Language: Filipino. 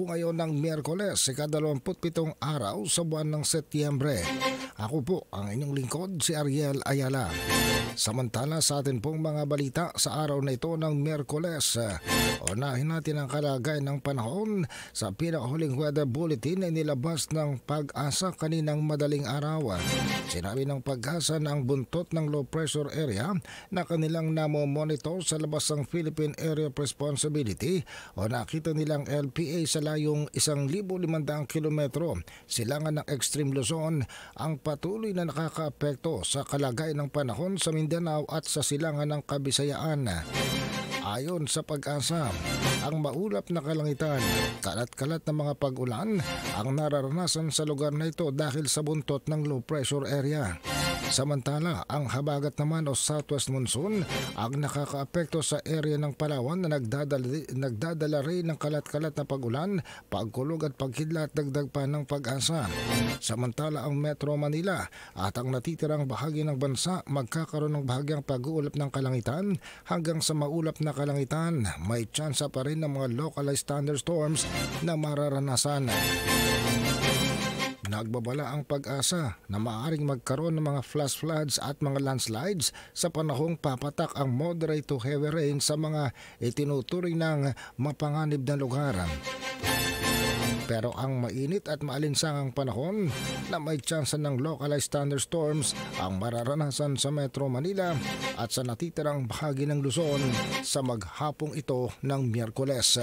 po ngayon ng Miyerkules, ika-27 araw sa buwan ng Setyembre. Ako po ang inyong lingkod, si Ariel Ayala. Samantala sa atin pong mga balita sa araw na ito ng Miyerkules, unahin natin ang kalagayan ng panahon sa pinakahuling weather bulletin na nilabas ng Pag-asa kaninang madaling araw. Sinabi ng Pag-asa na ang buntot ng low pressure area na kanilang namomonitor sa labas ng Philippine Area of Responsibility o nakita nilang LPA sa layong 1,500 kilometro silangan ng Extreme Luzon ang patuloy na nakakaapekto sa kalagayan ng panahon sa Mindanao at sa silangan ng Kabisayaan. Ayon sa Pag-asa, ang maulap na kalangitan, kalat-kalat na mga pag-ulan ang nararanasan sa lugar na ito dahil sa buntot ng low pressure area. Samantala, ang habagat naman o southwest monsoon ang nakakaapekto sa area ng Palawan na nagdadala rin ng kalat-kalat na pag-ulan, pagkulog at paghidlat dagdag pa ng Pag-asa. Samantala, ang Metro Manila at ang natitirang bahagi ng bansa magkakaroon ng bahagyang pag-uulap ng kalangitan hanggang sa maulap na kalangitan. May tsansa pa rin ng mga localized thunderstorms na mararanasan. Nagbabala ang Pag-asa na maaaring magkaroon ng mga flash floods at mga landslides sa panahong papatak ang moderate to heavy rain sa mga itinuturing ng mapanganib na lugar. Pero ang mainit at maalinsangang panahon na may tsansa ng localized thunderstorms ang mararanasan sa Metro Manila at sa natitirang bahagi ng Luzon sa maghapong ito ng Miyerkules.